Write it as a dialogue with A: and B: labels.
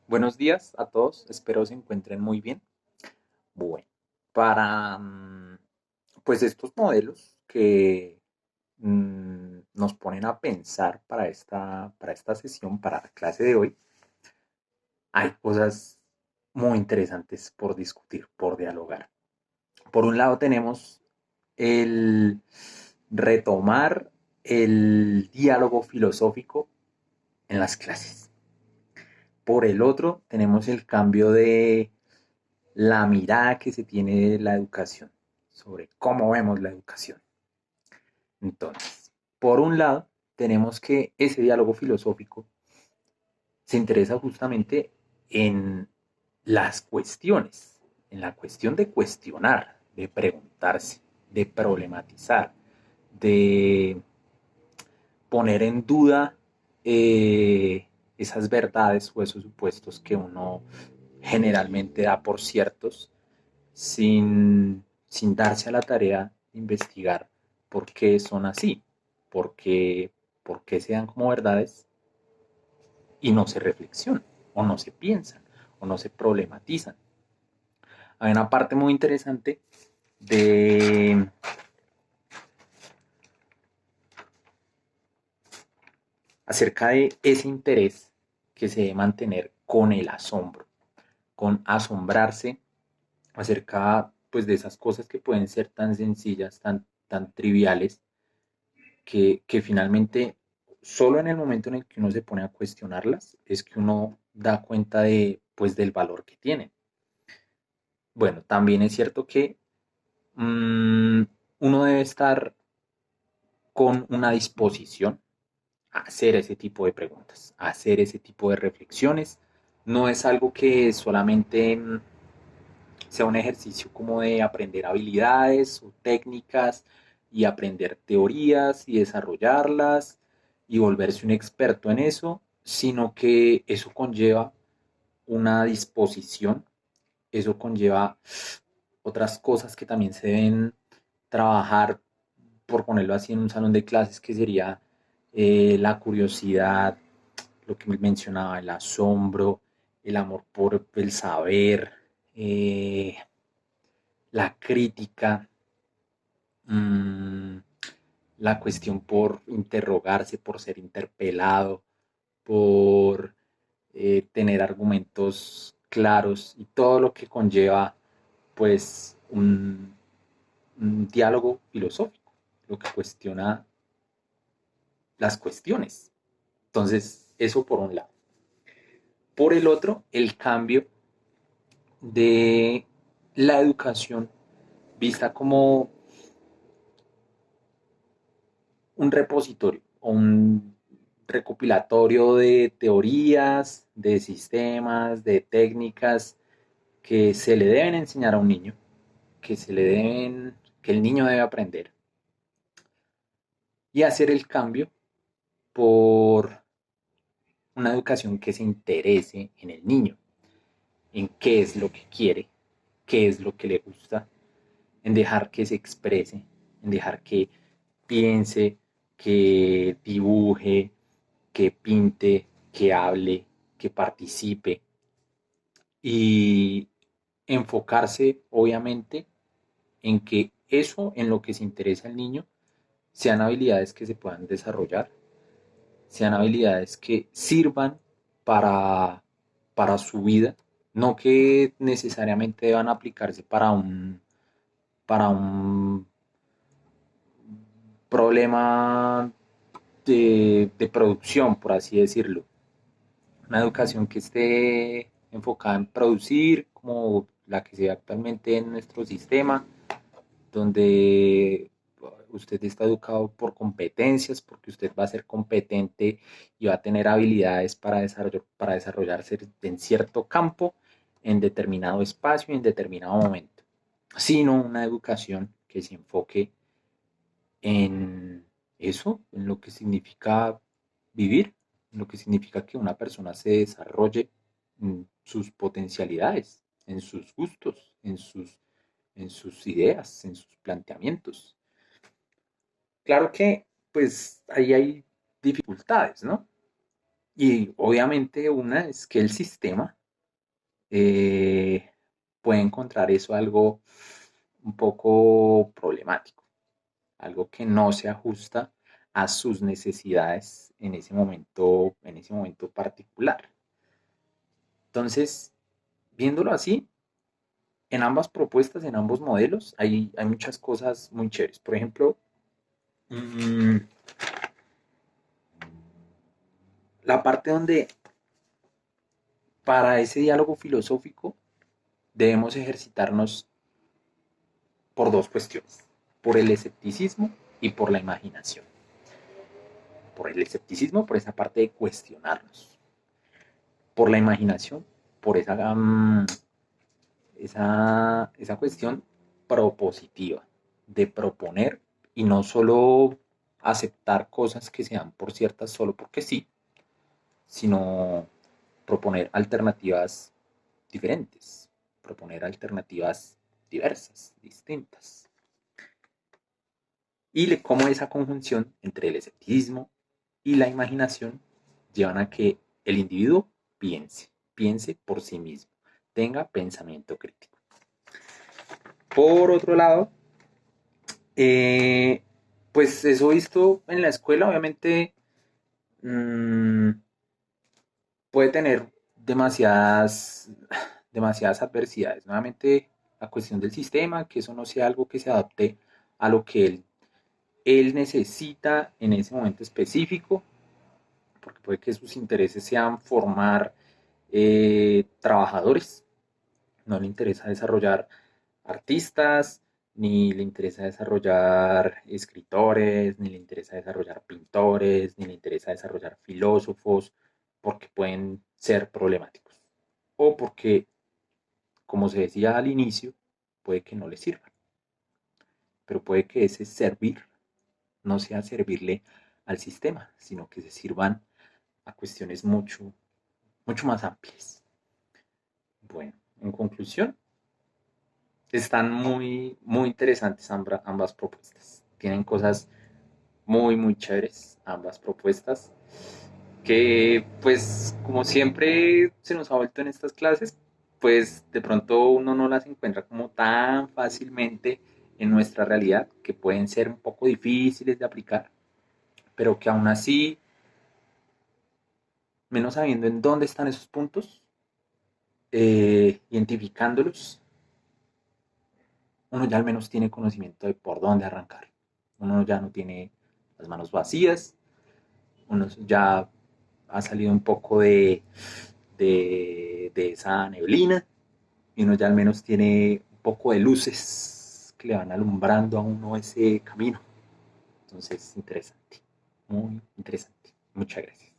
A: Buenos días a todos, espero se encuentren muy bien. Bueno, para pues estos modelos que nos ponen a pensar para esta sesión, para la clase de hoy, hay cosas muy interesantes por discutir, por dialogar. Por un lado tenemos el retomar el diálogo filosófico en las clases. Por el otro tenemos el cambio de la mirada que se tiene de la educación, sobre cómo vemos la educación. Entonces, por un lado, tenemos que ese diálogo filosófico se interesa justamente en las cuestiones, en la cuestión de cuestionar, de preguntarse, de problematizar, de poner en duda esas verdades o esos supuestos que uno generalmente da por ciertos sin darse a la tarea de investigar por qué son así, por qué, por qué se dan como verdades y no se reflexionan, o no se piensan, o no se problematizan. Hay una parte muy interesante de acerca de ese interés que se debe mantener con el asombro, con asombrarse acerca pues de esas cosas que pueden ser tan sencillas, tan triviales, que finalmente solo en el momento en el que uno se pone a cuestionarlas es que uno da cuenta de, pues, del valor que tienen. Bueno, también es cierto que uno debe estar con una disposición a hacer ese tipo de preguntas, a hacer ese tipo de reflexiones. No es algo que solamente sea un ejercicio como de aprender habilidades o técnicas y aprender teorías y desarrollarlas y volverse un experto en eso, sino que eso conlleva una disposición, eso conlleva otras cosas que también se deben trabajar, por ponerlo así, en un salón de clases, que sería la curiosidad, lo que mencionaba, el asombro, el amor por el saber, eh, la crítica, mmm, la cuestión por interrogarse, por ser interpelado, por tener argumentos claros y todo lo que conlleva pues un diálogo filosófico, lo que cuestiona las cuestiones. Entonces, eso por un lado. Por el otro, el cambio de la educación vista como un repositorio o un recopilatorio de teorías, de sistemas, de técnicas que se le deben enseñar a un niño, que el niño debe aprender, y hacer el cambio por una educación que se interese en el niño, en qué es lo que quiere, qué es lo que le gusta, en dejar que se exprese, en dejar que piense, que dibuje, que pinte, que hable, que participe y enfocarse obviamente en que eso en lo que se interesa el niño sean habilidades que se puedan desarrollar, sean habilidades que sirvan para, para su vida, no que necesariamente deban aplicarse para un problema de producción, por así decirlo. Una educación que esté enfocada en producir, como la que se da actualmente en nuestro sistema, donde usted está educado por competencias, porque usted va a ser competente y va a tener habilidades para desarrollarse en cierto campo, en determinado espacio y en determinado momento, sino una educación que se enfoque en eso, en lo que significa vivir, en lo que significa que una persona se desarrolle en sus potencialidades, en sus gustos, en sus ideas, en sus planteamientos. Claro que, pues, ahí hay dificultades, ¿no? Y obviamente una es que el sistema eh, puede encontrar eso algo un poco problemático, algo que no se ajusta a sus necesidades en ese momento particular. Entonces, viéndolo así, en ambas propuestas, en ambos modelos, hay muchas cosas muy chéveres. Por ejemplo, mmm, la parte donde para ese diálogo filosófico debemos ejercitarnos por dos cuestiones, por el escepticismo y por la imaginación. Por el escepticismo, por esa parte de cuestionarnos, por la imaginación, por esa cuestión propositiva, de proponer y no solo aceptar cosas que se dan por ciertas solo porque sí, sino proponer alternativas diferentes, proponer alternativas diversas, distintas. Y cómo esa conjunción entre el escepticismo y la imaginación llevan a que el individuo piense por sí mismo, tenga pensamiento crítico. Por otro lado, eh, pues eso visto en la escuela, obviamente mmm, puede tener demasiadas adversidades. Nuevamente, la cuestión del sistema, que eso no sea algo que se adapte a lo que él necesita en ese momento específico, porque puede que sus intereses sean formar trabajadores, no le interesa desarrollar artistas, ni le interesa desarrollar escritores, ni le interesa desarrollar pintores, ni le interesa desarrollar filósofos, porque pueden ser problemáticos. O porque, como se decía al inicio, puede que no le sirvan. Pero puede que ese servir no sea servirle al sistema, sino que se sirvan a cuestiones mucho más amplias. Bueno, en conclusión, están muy interesantes ambas propuestas. Tienen cosas muy chéveres ambas propuestas que pues como siempre se nos ha vuelto en estas clases, pues de pronto uno no las encuentra como tan fácilmente en nuestra realidad, que pueden ser un poco difíciles de aplicar, pero que aún así, menos sabiendo en dónde están esos puntos, identificándolos, uno ya al menos tiene conocimiento de por dónde arrancar. Uno ya no tiene las manos vacías, uno ya ha salido un poco de esa neblina y uno ya al menos tiene un poco de luces que le van alumbrando a uno ese camino. Entonces, interesante, muy interesante. Muchas gracias.